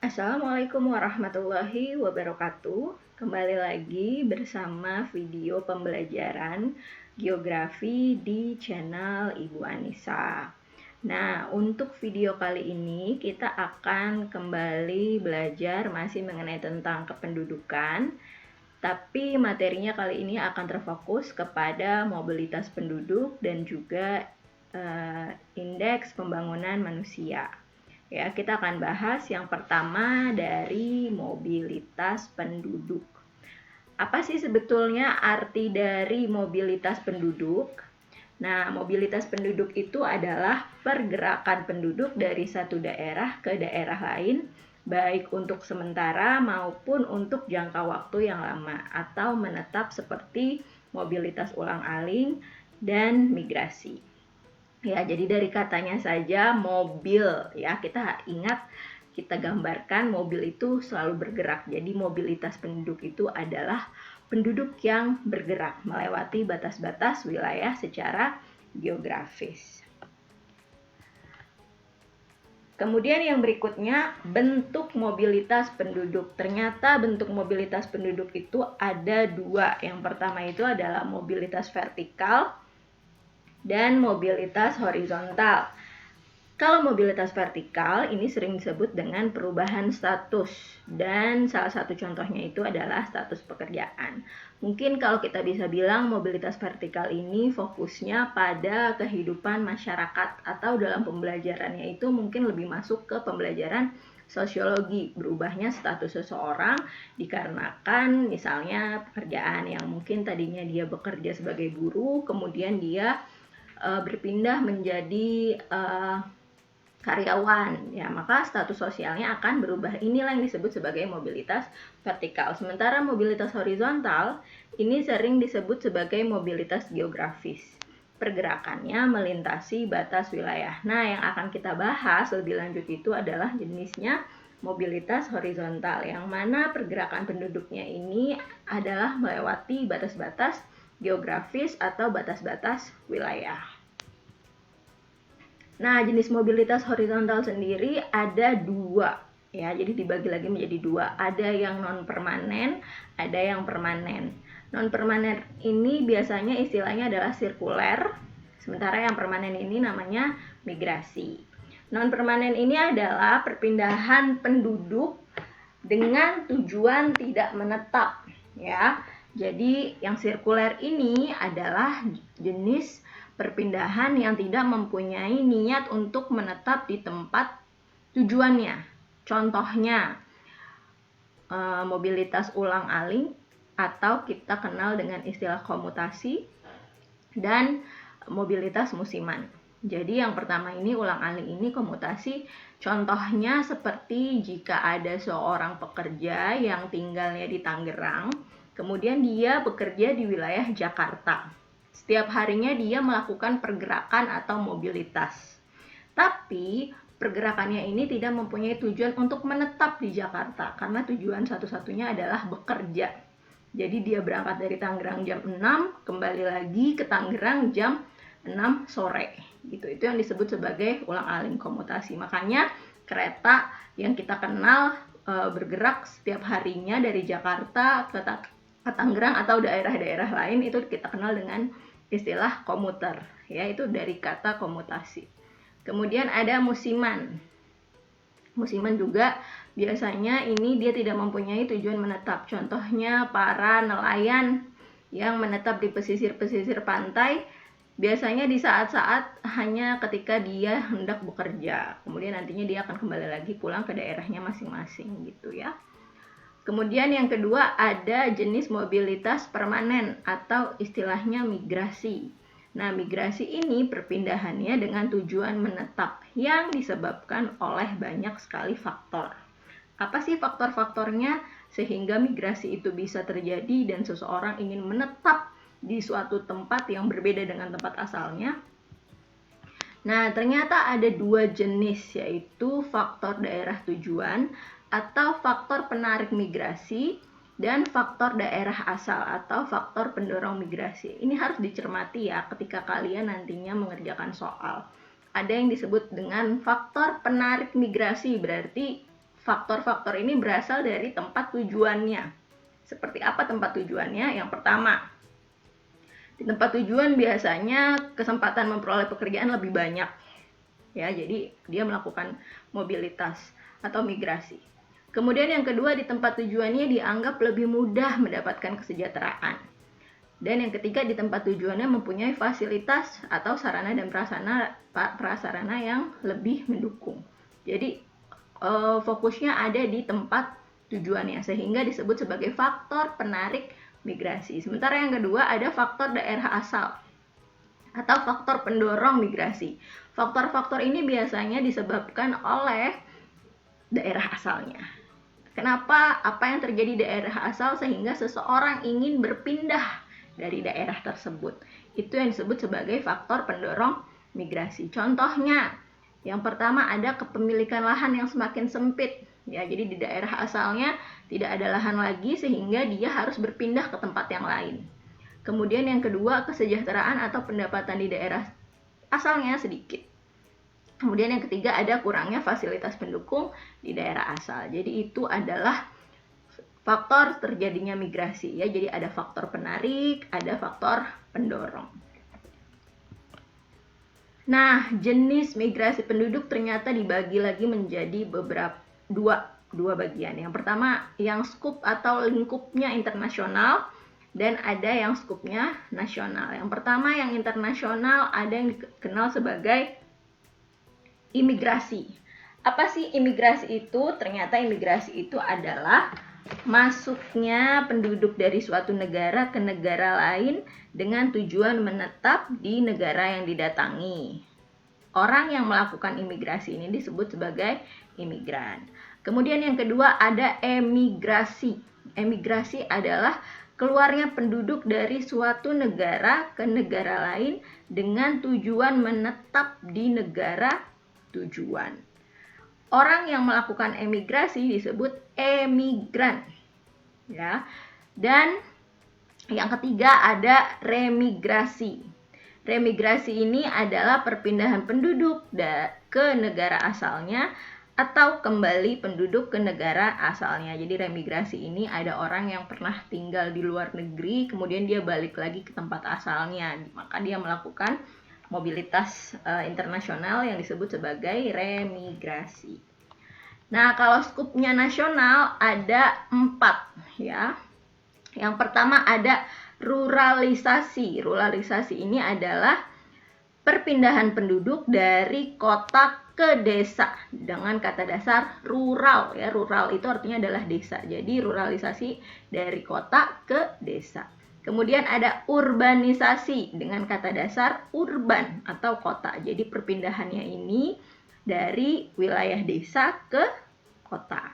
Assalamualaikum warahmatullahi wabarakatuh. Kembali lagi bersama video pembelajaran geografi di channel Ibu Anissa. Nah, untuk video kali ini kita akan kembali belajar masih mengenai tentang kependudukan. Tapi materinya kali ini akan terfokus kepada mobilitas penduduk dan juga indeks pembangunan manusia. Ya, kita akan bahas yang pertama dari mobilitas penduduk. Apa sih sebetulnya arti dari mobilitas penduduk? Nah, mobilitas penduduk itu adalah pergerakan penduduk dari satu daerah ke daerah lain, baik untuk sementara maupun untuk jangka waktu yang lama atau menetap seperti mobilitas ulang-alik dan migrasi. Ya, jadi dari katanya saja mobil, ya kita ingat, kita gambarkan mobil itu selalu bergerak. Jadi mobilitas penduduk itu adalah penduduk yang bergerak melewati batas-batas wilayah secara geografis. Kemudian yang berikutnya, bentuk mobilitas penduduk. Ternyata bentuk mobilitas penduduk itu ada dua. Yang pertama itu adalah mobilitas vertikal dan mobilitas horizontal. Kalau mobilitas vertikal ini sering disebut dengan perubahan status, dan salah satu contohnya itu adalah status pekerjaan. Mungkin kalau kita bisa bilang mobilitas vertikal ini fokusnya pada kehidupan masyarakat, atau dalam pembelajarannya itu mungkin lebih masuk ke pembelajaran sosiologi, berubahnya status seseorang dikarenakan misalnya pekerjaan yang mungkin tadinya dia bekerja sebagai buruh, kemudian dia berpindah menjadi karyawan, ya maka status sosialnya akan berubah. Inilah yang disebut sebagai mobilitas vertikal. Sementara mobilitas horizontal ini sering disebut sebagai mobilitas geografis. Pergerakannya melintasi batas wilayah. Nah, yang akan kita bahas lebih lanjut itu adalah jenisnya mobilitas horizontal, yang mana pergerakan penduduknya ini adalah melewati batas-batas geografis atau batas-batas wilayah. Nah, jenis mobilitas horizontal sendiri ada dua, ya. Jadi dibagi lagi menjadi dua. Ada yang non permanen, ada yang permanen. Non permanen ini biasanya istilahnya adalah sirkuler, sementara yang permanen ini namanya migrasi. Non permanen ini adalah perpindahan penduduk dengan tujuan tidak menetap, ya. Jadi yang sirkuler ini adalah jenis perpindahan yang tidak mempunyai niat untuk menetap di tempat tujuannya. Contohnya mobilitas ulang-alik, atau kita kenal dengan istilah komutasi, dan mobilitas musiman. Jadi yang pertama ini ulang-alik ini komutasi. Contohnya seperti jika ada seorang pekerja yang tinggalnya di Tangerang, kemudian dia bekerja di wilayah Jakarta. Setiap harinya dia melakukan pergerakan atau mobilitas. Tapi pergerakannya ini tidak mempunyai tujuan untuk menetap di Jakarta, karena tujuan satu-satunya adalah bekerja. Jadi dia berangkat dari Tangerang jam 6, kembali lagi ke Tangerang jam 6 sore. Gitu. Itu yang disebut sebagai ulang-alik komutasi. Makanya kereta yang kita kenal bergerak setiap harinya dari Jakarta ke Tangerang atau daerah-daerah lain itu kita kenal dengan istilah komuter, ya, itu dari kata komutasi. Kemudian ada musiman. Musiman juga biasanya ini dia tidak mempunyai tujuan menetap. Contohnya para nelayan yang menetap di pesisir-pesisir pantai, biasanya di saat-saat hanya ketika dia hendak bekerja. Kemudian nantinya dia akan kembali lagi pulang ke daerahnya masing-masing, gitu ya. Kemudian yang kedua ada jenis mobilitas permanen atau istilahnya migrasi. Nah, migrasi ini perpindahannya dengan tujuan menetap yang disebabkan oleh banyak sekali faktor. Apa sih faktor-faktornya sehingga migrasi itu bisa terjadi dan seseorang ingin menetap di suatu tempat yang berbeda dengan tempat asalnya? Nah, ternyata ada dua jenis, yaitu faktor daerah tujuan atau faktor penarik migrasi, dan faktor daerah asal atau faktor pendorong migrasi. Ini harus dicermati ya ketika kalian nantinya mengerjakan soal. Ada yang disebut dengan faktor penarik migrasi, berarti faktor-faktor ini berasal dari tempat tujuannya. Seperti apa tempat tujuannya? Yang pertama, di tempat tujuan biasanya kesempatan memperoleh pekerjaan lebih banyak. Ya, jadi dia melakukan mobilitas atau migrasi. Kemudian yang kedua, di tempat tujuannya dianggap lebih mudah mendapatkan kesejahteraan. Dan yang ketiga, di tempat tujuannya mempunyai fasilitas atau sarana dan prasarana yang lebih mendukung. Jadi fokusnya ada di tempat tujuannya, sehingga disebut sebagai faktor penarik migrasi. Sementara yang kedua ada faktor daerah asal atau faktor pendorong migrasi. Faktor-faktor ini biasanya disebabkan oleh daerah asalnya. Kenapa? Apa yang terjadi di daerah asal sehingga seseorang ingin berpindah dari daerah tersebut? Itu yang disebut sebagai faktor pendorong migrasi. Contohnya, yang pertama ada kepemilikan lahan yang semakin sempit. Ya, jadi di daerah asalnya tidak ada lahan lagi sehingga dia harus berpindah ke tempat yang lain. Kemudian yang kedua, kesejahteraan atau pendapatan di daerah asalnya sedikit. Kemudian yang ketiga ada kurangnya fasilitas pendukung di daerah asal. Jadi itu adalah faktor terjadinya migrasi ya. Jadi ada faktor penarik, ada faktor pendorong. Nah, jenis migrasi penduduk ternyata dibagi lagi menjadi dua bagian. Yang pertama yang skup atau lingkupnya internasional dan ada yang skupnya nasional. Yang pertama yang internasional ada yang dikenal sebagai imigrasi. Apa sih imigrasi itu? Ternyata imigrasi itu adalah masuknya penduduk dari suatu negara ke negara lain dengan tujuan menetap di negara yang didatangi. Orang yang melakukan imigrasi ini disebut sebagai imigran. Kemudian yang kedua ada emigrasi. Emigrasi adalah keluarnya penduduk dari suatu negara ke negara lain dengan tujuan menetap di negara tujuan. Orang yang melakukan emigrasi disebut emigran. Ya. Dan yang ketiga ada remigrasi. Remigrasi ini adalah perpindahan penduduk ke negara asalnya atau kembali penduduk ke negara asalnya. Jadi remigrasi ini ada orang yang pernah tinggal di luar negeri, kemudian dia balik lagi ke tempat asalnya. Maka dia melakukan mobilitas internasional yang disebut sebagai remigrasi. Nah, kalau skupnya nasional ada 4 ya. Yang pertama ada ruralisasi. Ruralisasi ini adalah perpindahan penduduk dari kota ke desa dengan kata dasar rural ya. Rural itu artinya adalah desa. Jadi ruralisasi dari kota ke desa. Kemudian ada urbanisasi dengan kata dasar urban atau kota. Jadi perpindahannya ini dari wilayah desa ke kota.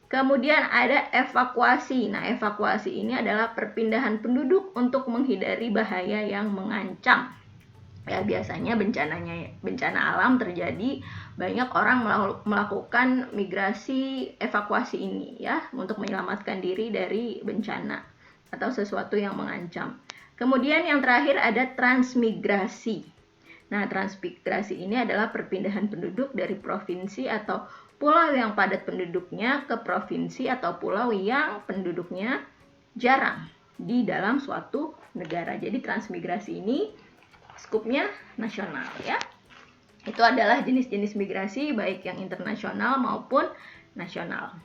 Kemudian ada evakuasi. Nah, evakuasi ini adalah perpindahan penduduk untuk menghindari bahaya yang mengancam. Ya, biasanya bencana alam terjadi, banyak orang melakukan migrasi evakuasi ini ya untuk menyelamatkan diri dari bencana atau sesuatu yang mengancam. Kemudian yang terakhir ada transmigrasi. Nah, transmigrasi ini adalah perpindahan penduduk dari provinsi atau pulau yang padat penduduknya ke provinsi atau pulau yang penduduknya jarang di dalam suatu negara. Jadi transmigrasi ini skupnya nasional ya. Itu adalah jenis-jenis migrasi baik yang internasional maupun nasional.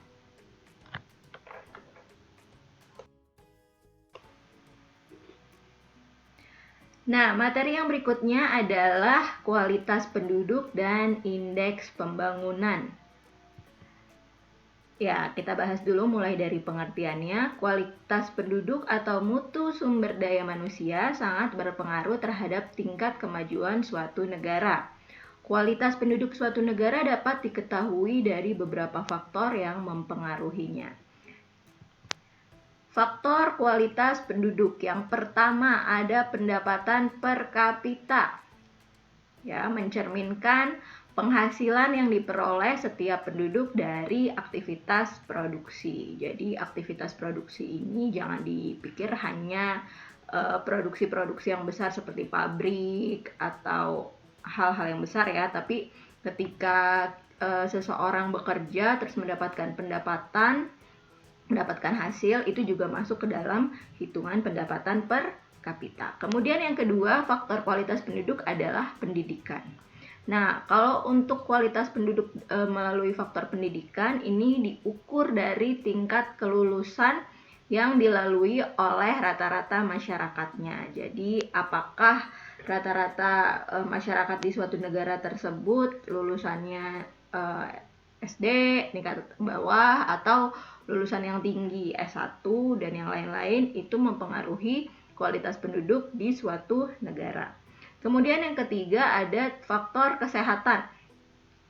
Nah, materi yang berikutnya adalah kualitas penduduk dan indeks pembangunan. Ya, kita bahas dulu mulai dari pengertiannya. Kualitas penduduk atau mutu sumber daya manusia sangat berpengaruh terhadap tingkat kemajuan suatu negara. Kualitas penduduk suatu negara dapat diketahui dari beberapa faktor yang mempengaruhinya. Faktor kualitas penduduk. Yang pertama ada pendapatan per kapita. Ya, mencerminkan penghasilan yang diperoleh setiap penduduk dari aktivitas produksi. Jadi aktivitas produksi ini jangan dipikir hanya produksi-produksi yang besar seperti pabrik atau hal-hal yang besar ya, tapi ketika seseorang bekerja terus mendapatkan pendapatan, mendapatkan hasil, itu juga masuk ke dalam hitungan pendapatan per kapita. Kemudian yang kedua, faktor kualitas penduduk adalah pendidikan. Nah, kalau untuk kualitas penduduk melalui faktor pendidikan ini diukur dari tingkat kelulusan yang dilalui oleh rata-rata masyarakatnya. Jadi, apakah rata-rata masyarakat di suatu negara tersebut lulusannya SD tingkat bawah atau lulusan yang tinggi S1 dan yang lain-lain, itu mempengaruhi kualitas penduduk di suatu negara. Kemudian yang ketiga ada faktor kesehatan.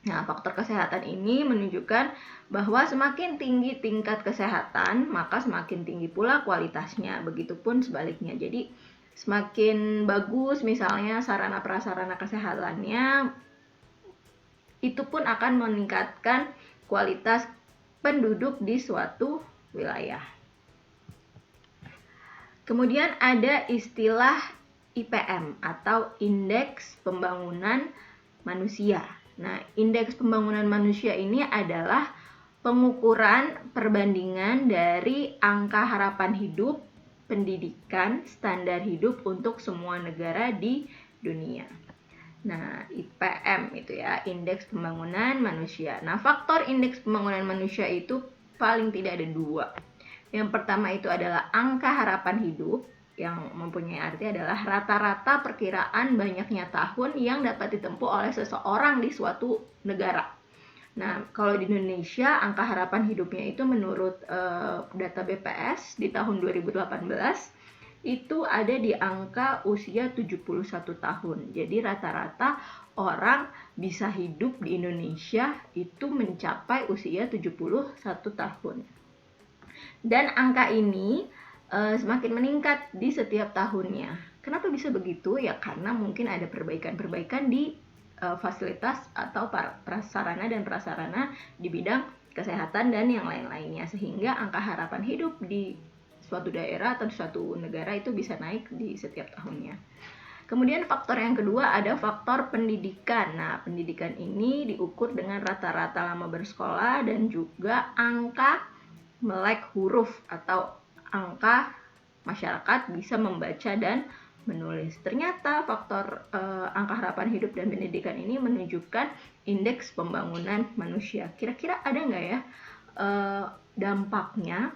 Nah, faktor kesehatan ini menunjukkan bahwa semakin tinggi tingkat kesehatan, maka semakin tinggi pula kualitasnya. Begitupun sebaliknya. Jadi, semakin bagus misalnya sarana prasarana kesehatannya, itu pun akan meningkatkan kualitas penduduk di suatu wilayah. Kemudian ada istilah IPM atau Indeks Pembangunan Manusia. Nah, Indeks Pembangunan Manusia ini adalah pengukuran perbandingan dari angka harapan hidup, pendidikan, standar hidup untuk semua negara di dunia. Nah, IPM itu ya, Indeks Pembangunan Manusia. Nah, faktor Indeks Pembangunan Manusia itu paling tidak ada 2. Yang pertama itu adalah angka harapan hidup, yang mempunyai arti adalah rata-rata perkiraan banyaknya tahun yang dapat ditempuh oleh seseorang di suatu negara. Nah, kalau di Indonesia, angka harapan hidupnya itu menurut data BPS di tahun 2018, itu ada di angka usia 71 tahun. Jadi rata-rata orang bisa hidup di Indonesia itu mencapai usia 71 tahun. Dan angka ini semakin meningkat di setiap tahunnya. Kenapa bisa begitu? Ya karena mungkin ada perbaikan-perbaikan di fasilitas atau prasarana dan prasarana di bidang kesehatan dan yang lain-lainnya, sehingga angka harapan hidup di suatu daerah atau di suatu negara itu bisa naik di setiap tahunnya. Kemudian faktor yang kedua ada faktor pendidikan. Nah, pendidikan ini diukur dengan rata-rata lama bersekolah dan juga angka melek huruf atau angka masyarakat bisa membaca dan menulis. Ternyata faktor angka harapan hidup dan pendidikan ini menunjukkan indeks pembangunan manusia. Kira-kira ada nggak ya dampaknya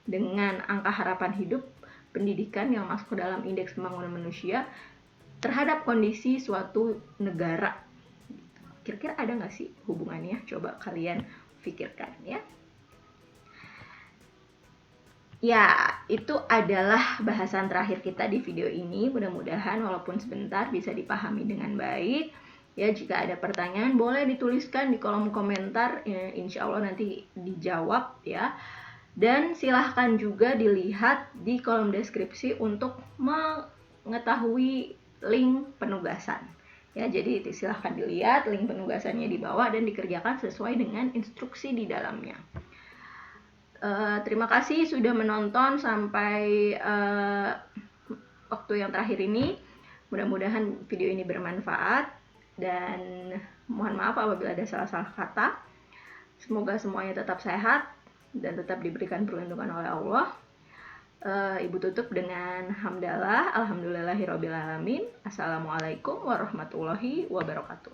dengan angka harapan hidup, pendidikan yang masuk ke dalam indeks pembangunan manusia terhadap kondisi suatu negara? Kira-kira ada nggak sih hubungannya? Coba kalian pikirkan ya. Ya, itu adalah bahasan terakhir kita di video ini. Mudah-mudahan walaupun sebentar bisa dipahami dengan baik. Ya, jika ada pertanyaan boleh dituliskan di kolom komentar. Ya, insya Allah nanti dijawab ya. Dan silahkan juga dilihat di kolom deskripsi untuk mengetahui link penugasan. Ya, jadi silahkan dilihat link penugasannya di bawah dan dikerjakan sesuai dengan instruksi di dalamnya. Terima kasih sudah menonton sampai waktu yang terakhir ini. Mudah-mudahan video ini bermanfaat dan mohon maaf apabila ada salah-salah kata. Semoga semuanya tetap sehat dan tetap diberikan perlindungan oleh Allah. Ibu tutup dengan hamdalah, alhamdulillahirobbilalamin. Assalamualaikum warahmatullahi wabarakatuh.